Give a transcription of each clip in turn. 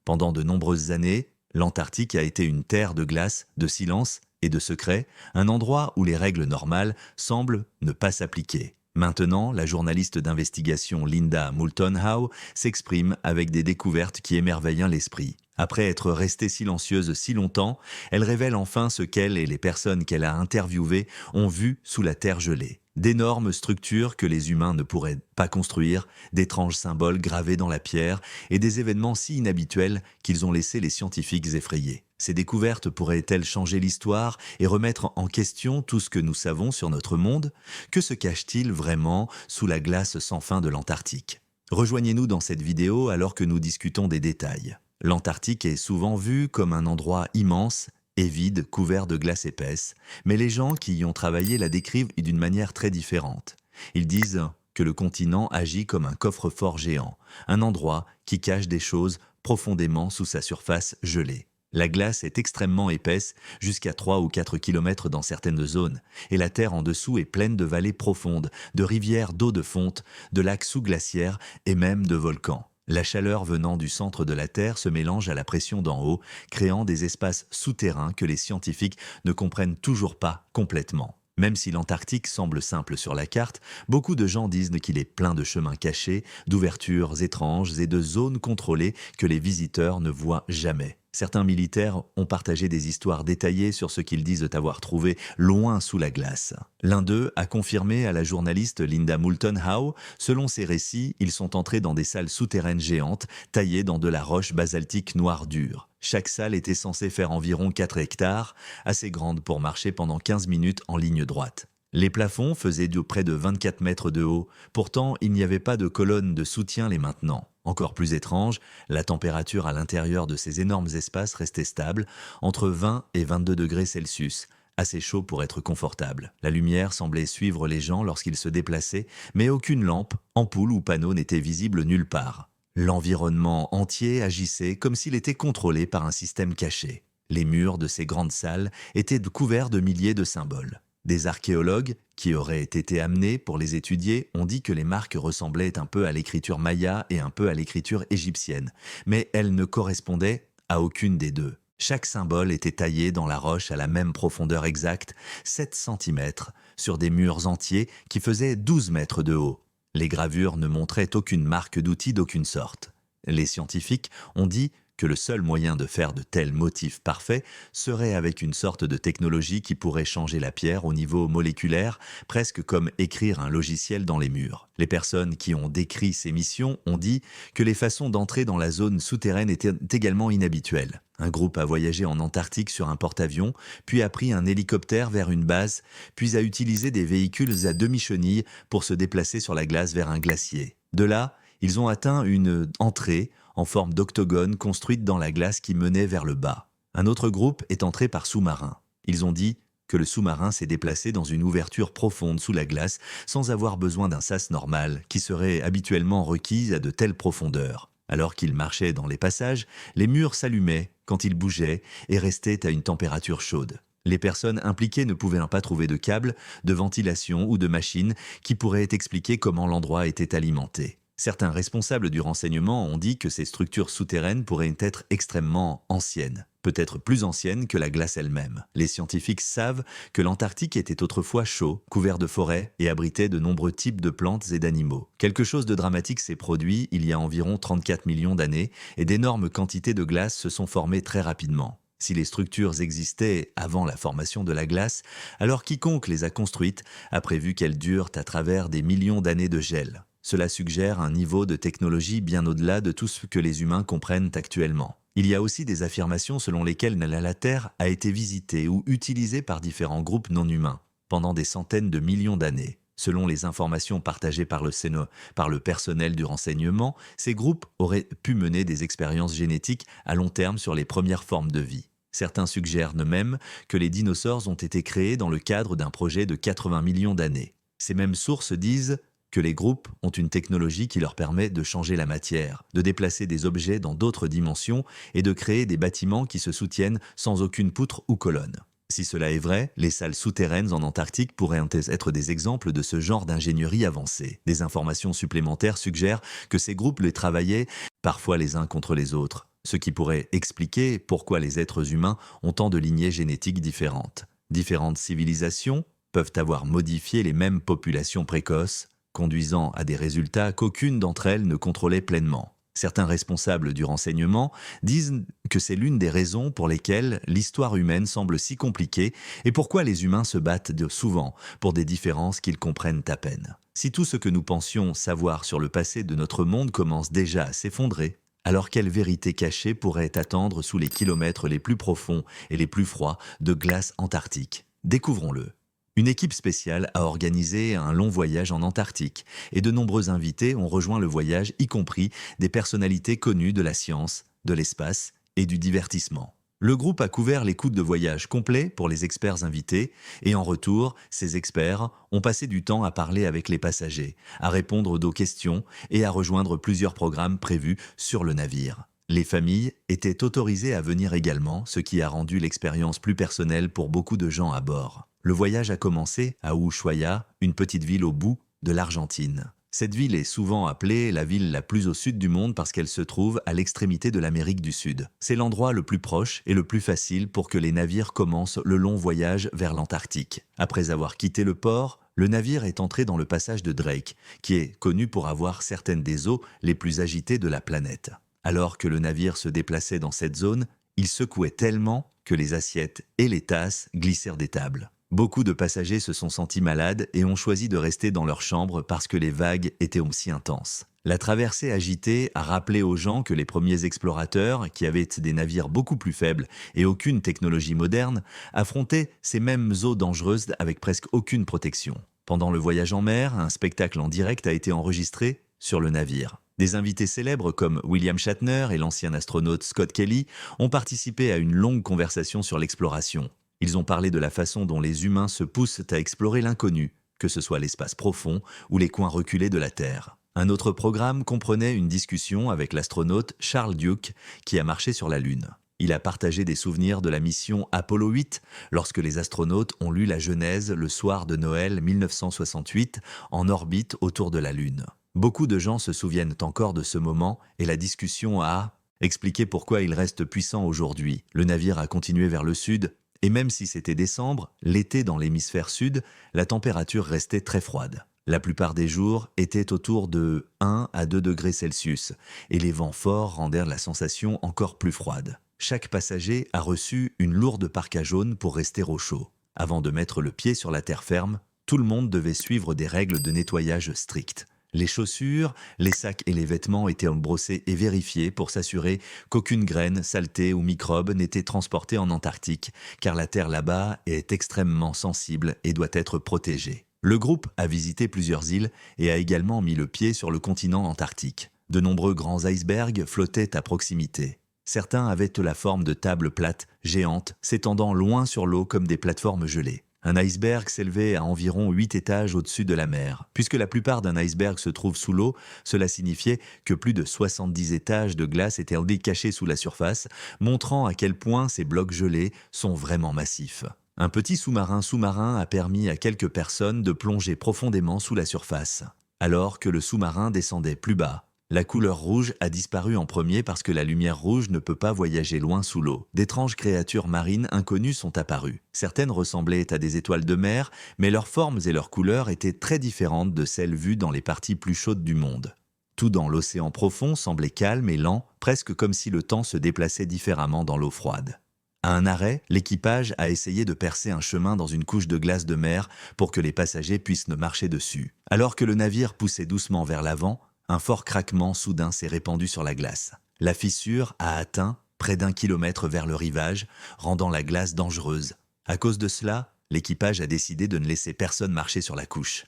Pendant de nombreuses années, l'Antarctique a été une terre de glace, de silence et de secret, un endroit où les règles normales semblent ne pas s'appliquer. Maintenant, la journaliste d'investigation Linda Moulton Howe s'exprime avec des découvertes qui émerveillent l'esprit. Après être restée silencieuse si longtemps, elle révèle enfin ce qu'elle et les personnes qu'elle a interviewées ont vu sous la terre gelée. D'énormes structures que les humains ne pourraient pas construire, d'étranges symboles gravés dans la pierre et des événements si inhabituels qu'ils ont laissé les scientifiques effrayés. Ces découvertes pourraient-elles changer l'histoire et remettre en question tout ce que nous savons sur notre monde? Que se cache-t-il vraiment sous la glace sans fin de l'Antarctique? Rejoignez-nous dans cette vidéo alors que nous discutons des détails. L'Antarctique est souvent vu comme un endroit immense et vide, couvert de glace épaisse, mais les gens qui y ont travaillé la décrivent d'une manière très différente. Ils disent que le continent agit comme un coffre-fort géant, un endroit qui cache des choses profondément sous sa surface gelée. La glace est extrêmement épaisse, jusqu'à 3 ou 4 kilomètres dans certaines zones, et la terre en dessous est pleine de vallées profondes, de rivières d'eau de fonte, de lacs sous-glaciaires et même de volcans. La chaleur venant du centre de la Terre se mélange à la pression d'en haut, créant des espaces souterrains que les scientifiques ne comprennent toujours pas complètement. Même si l'Antarctique semble simple sur la carte, beaucoup de gens disent qu'il est plein de chemins cachés, d'ouvertures étranges et de zones contrôlées que les visiteurs ne voient jamais. Certains militaires ont partagé des histoires détaillées sur ce qu'ils disent avoir trouvé loin sous la glace. L'un d'eux a confirmé à la journaliste Linda Moulton Howe, selon ses récits, ils sont entrés dans des salles souterraines géantes, taillées dans de la roche basaltique noire dure. Chaque salle était censée faire environ 4 hectares, assez grande pour marcher pendant 15 minutes en ligne droite. Les plafonds faisaient de près de 24 mètres de haut, pourtant il n'y avait pas de colonnes de soutien les maintenant. Encore plus étrange, la température à l'intérieur de ces énormes espaces restait stable, entre 20 et 22 degrés Celsius, assez chaud pour être confortable. La lumière semblait suivre les gens lorsqu'ils se déplaçaient, mais aucune lampe, ampoule ou panneau n'était visible nulle part. L'environnement entier agissait comme s'il était contrôlé par un système caché. Les murs de ces grandes salles étaient couverts de milliers de symboles. Des archéologues, qui auraient été amenés pour les étudier, ont dit que les marques ressemblaient un peu à l'écriture maya et un peu à l'écriture égyptienne, mais elles ne correspondaient à aucune des deux. Chaque symbole était taillé dans la roche à la même profondeur exacte, 7 cm, sur des murs entiers qui faisaient 12 mètres de haut. Les gravures ne montraient aucune marque d'outil d'aucune sorte. Les scientifiques ont dit que le seul moyen de faire de tels motifs parfaits serait avec une sorte de technologie qui pourrait changer la pierre au niveau moléculaire, presque comme écrire un logiciel dans les murs. Les personnes qui ont décrit ces missions ont dit que les façons d'entrer dans la zone souterraine étaient également inhabituelles. Un groupe a voyagé en Antarctique sur un porte-avions, puis a pris un hélicoptère vers une base, puis a utilisé des véhicules à demi-chenilles pour se déplacer sur la glace vers un glacier. De là, ils ont atteint une entrée en forme d'octogone construite dans la glace qui menait vers le bas. Un autre groupe est entré par sous-marin. Ils ont dit que le sous-marin s'est déplacé dans une ouverture profonde sous la glace sans avoir besoin d'un sas normal qui serait habituellement requis à de telles profondeurs. Alors qu'ils marchaient dans les passages, les murs s'allumaient quand ils bougeaient et restaient à une température chaude. Les personnes impliquées ne pouvaient pas trouver de câbles, de ventilation ou de machines qui pourraient expliquer comment l'endroit était alimenté. Certains responsables du renseignement ont dit que ces structures souterraines pourraient être extrêmement anciennes, peut-être plus anciennes que la glace elle-même. Les scientifiques savent que l'Antarctique était autrefois chaud, couvert de forêts et abritait de nombreux types de plantes et d'animaux. Quelque chose de dramatique s'est produit il y a environ 34 millions d'années et d'énormes quantités de glace se sont formées très rapidement. Si les structures existaient avant la formation de la glace, alors quiconque les a construites a prévu qu'elles durent à travers des millions d'années de gel. Cela suggère un niveau de technologie bien au-delà de tout ce que les humains comprennent actuellement. Il y a aussi des affirmations selon lesquelles la Terre a été visitée ou utilisée par différents groupes non humains pendant des centaines de millions d'années. Selon les informations partagées par le personnel du renseignement, ces groupes auraient pu mener des expériences génétiques à long terme sur les premières formes de vie. Certains suggèrent même que les dinosaures ont été créés dans le cadre d'un projet de 80 millions d'années. Ces mêmes sources disent que les groupes ont une technologie qui leur permet de changer la matière, de déplacer des objets dans d'autres dimensions et de créer des bâtiments qui se soutiennent sans aucune poutre ou colonne. Si cela est vrai, les salles souterraines en Antarctique pourraient être des exemples de ce genre d'ingénierie avancée. Des informations supplémentaires suggèrent que ces groupes les travaillaient parfois les uns contre les autres, ce qui pourrait expliquer pourquoi les êtres humains ont tant de lignées génétiques différentes. Différentes civilisations peuvent avoir modifié les mêmes populations précoces, conduisant à des résultats qu'aucune d'entre elles ne contrôlait pleinement. Certains responsables du renseignement disent que c'est l'une des raisons pour lesquelles l'histoire humaine semble si compliquée et pourquoi les humains se battent souvent pour des différences qu'ils comprennent à peine. Si tout ce que nous pensions savoir sur le passé de notre monde commence déjà à s'effondrer, alors quelle vérité cachée pourrait attendre sous les kilomètres les plus profonds et les plus froids de glace antarctique? Découvrons-le. Une équipe spéciale a organisé un long voyage en Antarctique et de nombreux invités ont rejoint le voyage, y compris des personnalités connues de la science, de l'espace et du divertissement. Le groupe a couvert les coûts de voyage complets pour les experts invités et en retour, ces experts ont passé du temps à parler avec les passagers, à répondre aux questions et à rejoindre plusieurs programmes prévus sur le navire. Les familles étaient autorisées à venir également, ce qui a rendu l'expérience plus personnelle pour beaucoup de gens à bord. Le voyage a commencé à Ushuaia, une petite ville au bout de l'Argentine. Cette ville est souvent appelée la ville la plus au sud du monde parce qu'elle se trouve à l'extrémité de l'Amérique du Sud. C'est l'endroit le plus proche et le plus facile pour que les navires commencent le long voyage vers l'Antarctique. Après avoir quitté le port, le navire est entré dans le passage de Drake, qui est connu pour avoir certaines des eaux les plus agitées de la planète. Alors que le navire se déplaçait dans cette zone, il secouait tellement que les assiettes et les tasses glissèrent des tables. Beaucoup de passagers se sont sentis malades et ont choisi de rester dans leur chambre parce que les vagues étaient aussi intenses. La traversée agitée a rappelé aux gens que les premiers explorateurs, qui avaient des navires beaucoup plus faibles et aucune technologie moderne, affrontaient ces mêmes eaux dangereuses avec presque aucune protection. Pendant le voyage en mer, un spectacle en direct a été enregistré sur le navire. Des invités célèbres comme William Shatner et l'ancien astronaute Scott Kelly ont participé à une longue conversation sur l'exploration. Ils ont parlé de la façon dont les humains se poussent à explorer l'inconnu, que ce soit l'espace profond ou les coins reculés de la Terre. Un autre programme comprenait une discussion avec l'astronaute Charles Duke qui a marché sur la Lune. Il a partagé des souvenirs de la mission Apollo 8 lorsque les astronautes ont lu la Genèse le soir de Noël 1968 en orbite autour de la Lune. Beaucoup de gens se souviennent encore de ce moment et la discussion a expliqué pourquoi il reste puissant aujourd'hui. Le navire a continué vers le sud et même si c'était décembre, l'été dans l'hémisphère sud, la température restait très froide. La plupart des jours étaient autour de 1 à 2 degrés Celsius et les vents forts rendèrent la sensation encore plus froide. Chaque passager a reçu une lourde parka jaune pour rester au chaud. Avant de mettre le pied sur la terre ferme, tout le monde devait suivre des règles de nettoyage strictes. Les chaussures, les sacs et les vêtements étaient brossés et vérifiés pour s'assurer qu'aucune graine, saleté ou microbe n'était transportée en Antarctique, car la terre là-bas est extrêmement sensible et doit être protégée. Le groupe a visité plusieurs îles et a également mis le pied sur le continent antarctique. De nombreux grands icebergs flottaient à proximité. Certains avaient la forme de tables plates, géantes, s'étendant loin sur l'eau comme des plateformes gelées. Un iceberg s'élevait à environ 8 étages au-dessus de la mer. Puisque la plupart d'un iceberg se trouve sous l'eau, cela signifiait que plus de 70 étages de glace étaient cachés sous la surface, montrant à quel point ces blocs gelés sont vraiment massifs. Un petit sous-marin a permis à quelques personnes de plonger profondément sous la surface. Alors que le sous-marin descendait plus bas, la couleur rouge a disparu en premier parce que la lumière rouge ne peut pas voyager loin sous l'eau. D'étranges créatures marines inconnues sont apparues. Certaines ressemblaient à des étoiles de mer, mais leurs formes et leurs couleurs étaient très différentes de celles vues dans les parties plus chaudes du monde. Tout dans l'océan profond semblait calme et lent, presque comme si le temps se déplaçait différemment dans l'eau froide. À un arrêt, l'équipage a essayé de percer un chemin dans une couche de glace de mer pour que les passagers puissent marcher dessus. Alors que le navire poussait doucement vers l'avant, un fort craquement soudain s'est répandu sur la glace. La fissure a atteint près d'1 kilomètre vers le rivage, rendant la glace dangereuse. À cause de cela, l'équipage a décidé de ne laisser personne marcher sur la couche.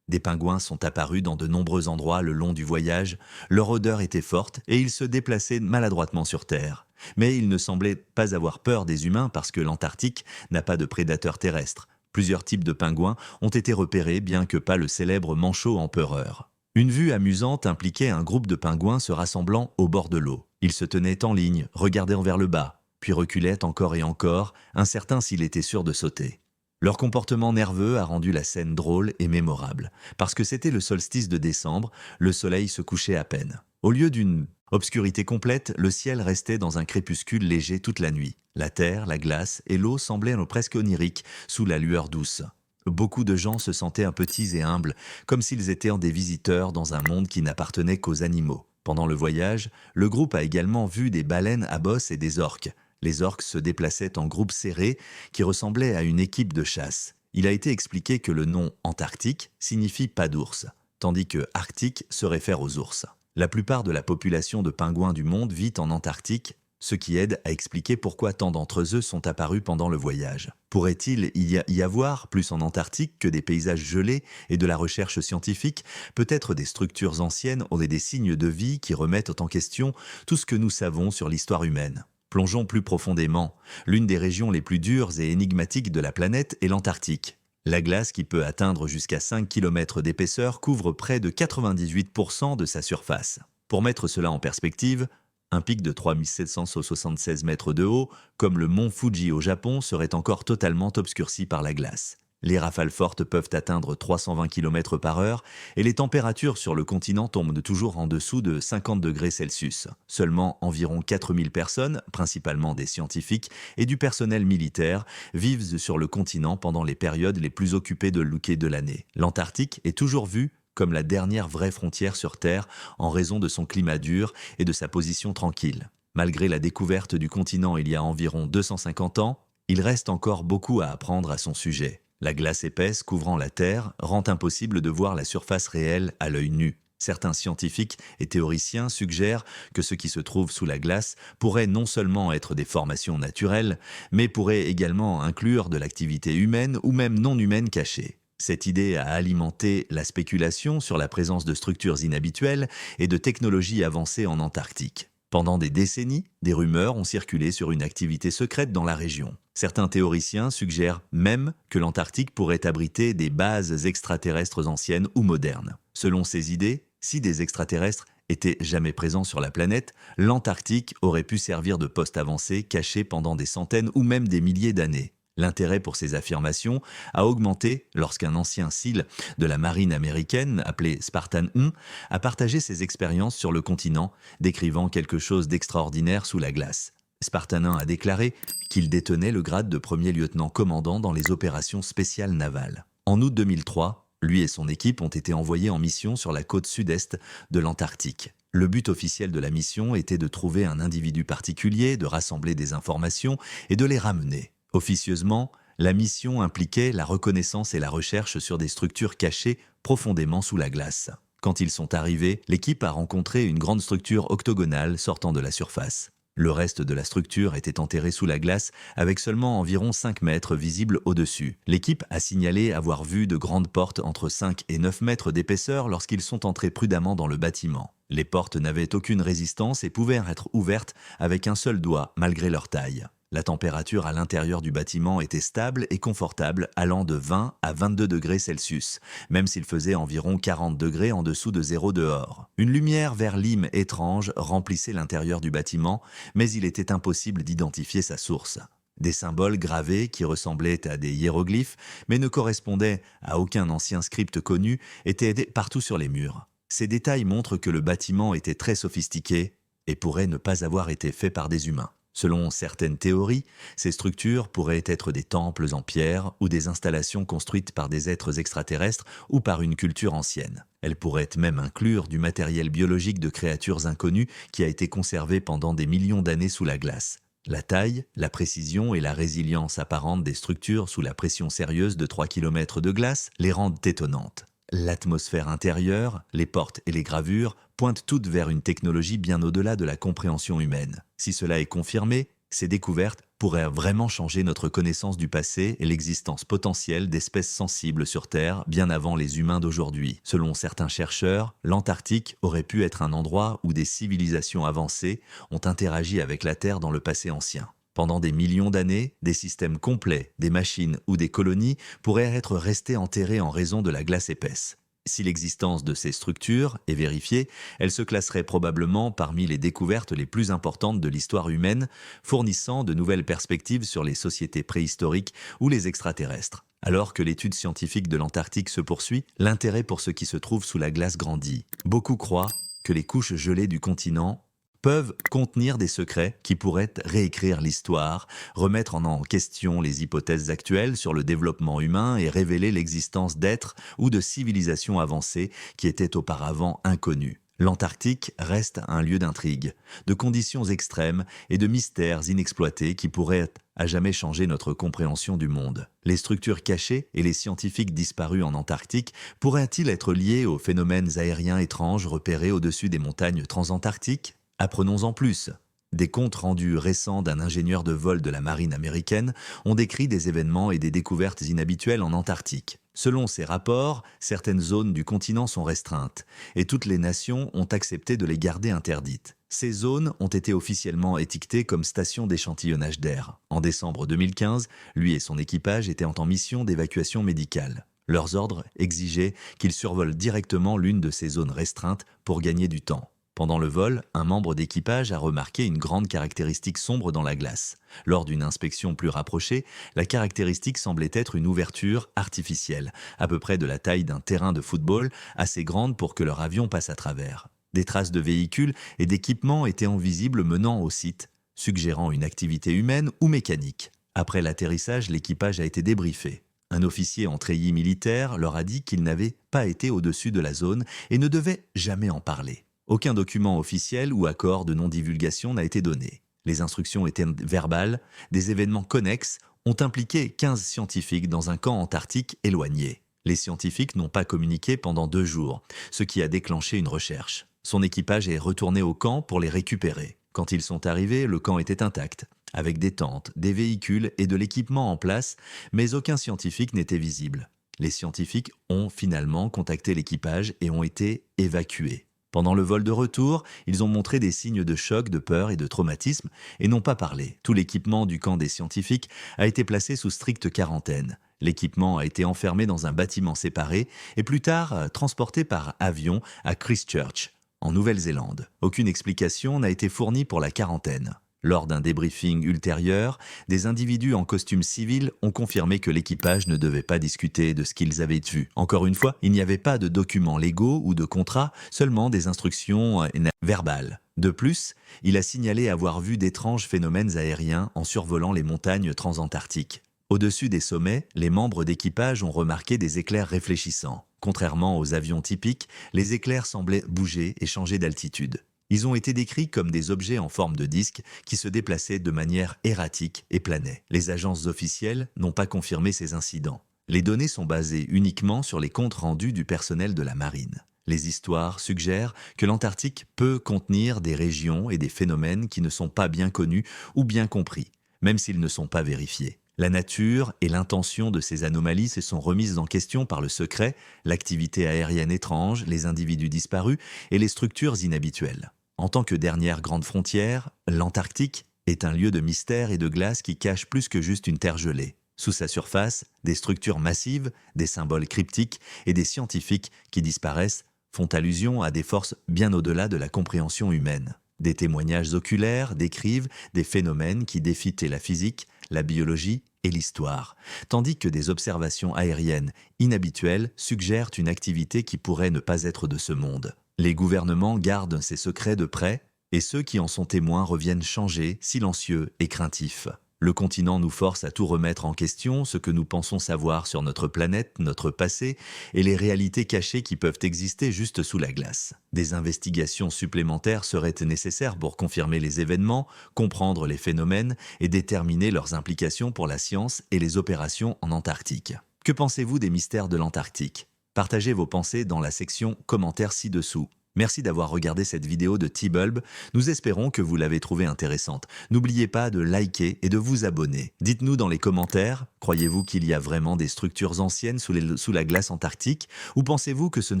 Des pingouins sont apparus dans de nombreux endroits le long du voyage, leur odeur était forte et ils se déplaçaient maladroitement sur Terre. Mais ils ne semblaient pas avoir peur des humains parce que l'Antarctique n'a pas de prédateurs terrestres. Plusieurs types de pingouins ont été repérés, bien que pas le célèbre manchot empereur. Une vue amusante impliquait un groupe de pingouins se rassemblant au bord de l'eau. Ils se tenaient en ligne, regardaient vers le bas, puis reculaient encore et encore, incertains s'il était sûr de sauter. Leur comportement nerveux a rendu la scène drôle et mémorable. Parce que c'était le solstice de décembre, le soleil se couchait à peine. Au lieu d'une Obscurité complète, le ciel restait dans un crépuscule léger toute la nuit. La terre, la glace et l'eau semblaient presque oniriques sous la lueur douce. Beaucoup de gens se sentaient un petits et humbles, comme s'ils étaient des visiteurs dans un monde qui n'appartenait qu'aux animaux. Pendant le voyage, le groupe a également vu des baleines à bosse et des orques. Les orques se déplaçaient en groupes serrés qui ressemblaient à une équipe de chasse. Il a été expliqué que le nom Antarctique signifie pas d'ours, tandis que Arctique se réfère aux ours. La plupart de la population de pingouins du monde vit en Antarctique, ce qui aide à expliquer pourquoi tant d'entre eux sont apparus pendant le voyage. Pourrait-il y avoir plus en Antarctique que des paysages gelés et de la recherche scientifique, peut-être des structures anciennes ou des signes de vie qui remettent en question tout ce que nous savons sur l'histoire humaine? Plongeons plus profondément. L'une des régions les plus dures et énigmatiques de la planète est l'Antarctique. La glace, qui peut atteindre jusqu'à 5 km d'épaisseur, couvre près de 98% de sa surface. Pour mettre cela en perspective, un pic de 3776 mètres de haut, comme le mont Fuji au Japon, serait encore totalement obscurci par la glace. Les rafales fortes peuvent atteindre 320 km par heure et les températures sur le continent tombent toujours en dessous de 50 degrés Celsius. Seulement environ 4000 personnes, principalement des scientifiques et du personnel militaire, vivent sur le continent pendant les périodes les plus occupées de l'année. L'Antarctique est toujours vue comme la dernière vraie frontière sur Terre en raison de son climat dur et de sa position tranquille. Malgré la découverte du continent il y a environ 250 ans, il reste encore beaucoup à apprendre à son sujet. La glace épaisse couvrant la Terre rend impossible de voir la surface réelle à l'œil nu. Certains scientifiques et théoriciens suggèrent que ce qui se trouve sous la glace pourrait non seulement être des formations naturelles, mais pourrait également inclure de l'activité humaine ou même non humaine cachée. Cette idée a alimenté la spéculation sur la présence de structures inhabituelles et de technologies avancées en Antarctique. Pendant des décennies, des rumeurs ont circulé sur une activité secrète dans la région. Certains théoriciens suggèrent même que l'Antarctique pourrait abriter des bases extraterrestres anciennes ou modernes. Selon ces idées, si des extraterrestres étaient jamais présents sur la planète, l'Antarctique aurait pu servir de poste avancé caché pendant des centaines ou même des milliers d'années. L'intérêt pour ces affirmations a augmenté lorsqu'un ancien SEAL de la marine américaine, appelé Spartan 1, a partagé ses expériences sur le continent, décrivant quelque chose d'extraordinaire sous la glace. Spartan 1 a déclaré qu'il détenait le grade de premier lieutenant-commandant dans les opérations spéciales navales. En août 2003, lui et son équipe ont été envoyés en mission sur la côte sud-est de l'Antarctique. Le but officiel de la mission était de trouver un individu particulier, de rassembler des informations et de les ramener. Officieusement, la mission impliquait la reconnaissance et la recherche sur des structures cachées profondément sous la glace. Quand ils sont arrivés, l'équipe a rencontré une grande structure octogonale sortant de la surface. Le reste de la structure était enterré sous la glace avec seulement environ 5 mètres visibles au-dessus. L'équipe a signalé avoir vu de grandes portes entre 5 et 9 mètres d'épaisseur lorsqu'ils sont entrés prudemment dans le bâtiment. Les portes n'avaient aucune résistance et pouvaient être ouvertes avec un seul doigt malgré leur taille. La température à l'intérieur du bâtiment était stable et confortable, allant de 20 à 22 degrés Celsius, même s'il faisait environ 40 degrés en dessous de zéro dehors. Une lumière vert lime étrange remplissait l'intérieur du bâtiment, mais il était impossible d'identifier sa source. Des symboles gravés qui ressemblaient à des hiéroglyphes, mais ne correspondaient à aucun ancien script connu, étaient partout sur les murs. Ces détails montrent que le bâtiment était très sophistiqué et pourrait ne pas avoir été fait par des humains. Selon certaines théories, ces structures pourraient être des temples en pierre ou des installations construites par des êtres extraterrestres ou par une culture ancienne. Elles pourraient même inclure du matériel biologique de créatures inconnues qui a été conservé pendant des millions d'années sous la glace. La taille, la précision et la résilience apparente des structures sous la pression sérieuse de 3 km de glace les rendent étonnantes. L'atmosphère intérieure, les portes et les gravures pointent toutes vers une technologie bien au-delà de la compréhension humaine. Si cela est confirmé, ces découvertes pourraient vraiment changer notre connaissance du passé et l'existence potentielle d'espèces sensibles sur Terre bien avant les humains d'aujourd'hui. Selon certains chercheurs, l'Antarctique aurait pu être un endroit où des civilisations avancées ont interagi avec la Terre dans le passé ancien. Pendant des millions d'années, des systèmes complets, des machines ou des colonies pourraient être restés enterrés en raison de la glace épaisse. Si l'existence de ces structures est vérifiée, elles se classeraient probablement parmi les découvertes les plus importantes de l'histoire humaine, fournissant de nouvelles perspectives sur les sociétés préhistoriques ou les extraterrestres. Alors que l'étude scientifique de l'Antarctique se poursuit, l'intérêt pour ce qui se trouve sous la glace grandit. Beaucoup croient que les couches gelées du continent peuvent contenir des secrets qui pourraient réécrire l'histoire, remettre en question les hypothèses actuelles sur le développement humain et révéler l'existence d'êtres ou de civilisations avancées qui étaient auparavant inconnues. L'Antarctique reste un lieu d'intrigue, de conditions extrêmes et de mystères inexploités qui pourraient à jamais changer notre compréhension du monde. Les structures cachées et les scientifiques disparus en Antarctique pourraient-ils être liés aux phénomènes aériens étranges repérés au-dessus des montagnes transantarctiques? Apprenons-en plus. Des comptes rendus récents d'un ingénieur de vol de la marine américaine ont décrit des événements et des découvertes inhabituelles en Antarctique. Selon ces rapports, certaines zones du continent sont restreintes et toutes les nations ont accepté de les garder interdites. Ces zones ont été officiellement étiquetées comme stations d'échantillonnage d'air. En décembre 2015, lui et son équipage étaient en mission d'évacuation médicale. Leurs ordres exigeaient qu'ils survolent directement l'une de ces zones restreintes pour gagner du temps. Pendant le vol, un membre d'équipage a remarqué une grande caractéristique sombre dans la glace. Lors d'une inspection plus rapprochée, la caractéristique semblait être une ouverture artificielle, à peu près de la taille d'un terrain de football, assez grande pour que leur avion passe à travers. Des traces de véhicules et d'équipements étaient visibles menant au site, suggérant une activité humaine ou mécanique. Après l'atterrissage, l'équipage a été débriefé. Un officier en treillis militaire leur a dit qu'il n'avait pas été au-dessus de la zone et ne devait jamais en parler. Aucun document officiel ou accord de non-divulgation n'a été donné. Les instructions étaient verbales, des événements connexes ont impliqué 15 scientifiques dans un camp antarctique éloigné. Les scientifiques n'ont pas communiqué pendant 2 jours, ce qui a déclenché une recherche. Son équipage est retourné au camp pour les récupérer. Quand ils sont arrivés, le camp était intact, avec des tentes, des véhicules et de l'équipement en place, mais aucun scientifique n'était visible. Les scientifiques ont finalement contacté l'équipage et ont été évacués. Pendant le vol de retour, ils ont montré des signes de choc, de peur et de traumatisme et n'ont pas parlé. Tout l'équipement du camp des scientifiques a été placé sous stricte quarantaine. L'équipement a été enfermé dans un bâtiment séparé et plus tard transporté par avion à Christchurch, en Nouvelle-Zélande. Aucune explication n'a été fournie pour la quarantaine. Lors d'un débriefing ultérieur, des individus en costume civil ont confirmé que l'équipage ne devait pas discuter de ce qu'ils avaient vu. Encore une fois, il n'y avait pas de documents légaux ou de contrats, seulement des instructions verbales. De plus, il a signalé avoir vu d'étranges phénomènes aériens en survolant les montagnes transantarctiques. Au-dessus des sommets, les membres d'équipage ont remarqué des éclairs réfléchissants. Contrairement aux avions typiques, les éclairs semblaient bouger et changer d'altitude. Ils ont été décrits comme des objets en forme de disque qui se déplaçaient de manière erratique et planaient. Les agences officielles n'ont pas confirmé ces incidents. Les données sont basées uniquement sur les comptes rendus du personnel de la marine. Les histoires suggèrent que l'Antarctique peut contenir des régions et des phénomènes qui ne sont pas bien connus ou bien compris, même s'ils ne sont pas vérifiés. La nature et l'intention de ces anomalies se sont remises en question par le secret, l'activité aérienne étrange, les individus disparus et les structures inhabituelles. En tant que dernière grande frontière, l'Antarctique est un lieu de mystère et de glace qui cache plus que juste une terre gelée. Sous sa surface, des structures massives, des symboles cryptiques et des scientifiques qui disparaissent font allusion à des forces bien au-delà de la compréhension humaine. Des témoignages oculaires décrivent des phénomènes qui défient la physique, la biologie et l'histoire, tandis que des observations aériennes inhabituelles suggèrent une activité qui pourrait ne pas être de ce monde. Les gouvernements gardent ces secrets de près et ceux qui en sont témoins reviennent changés, silencieux et craintifs. Le continent nous force à tout remettre en question, ce que nous pensons savoir sur notre planète, notre passé et les réalités cachées qui peuvent exister juste sous la glace. Des investigations supplémentaires seraient nécessaires pour confirmer les événements, comprendre les phénomènes et déterminer leurs implications pour la science et les opérations en Antarctique. Que pensez-vous des mystères de l'Antarctique ? Partagez vos pensées dans la section commentaires ci-dessous. Merci d'avoir regardé cette vidéo de T-Bulb. Nous espérons que vous l'avez trouvée intéressante. N'oubliez pas de liker et de vous abonner. Dites-nous dans les commentaires, croyez-vous qu'il y a vraiment des structures anciennes sous la glace antarctique ou pensez-vous que ce ne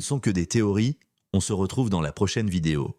sont que des théories ? On se retrouve dans la prochaine vidéo.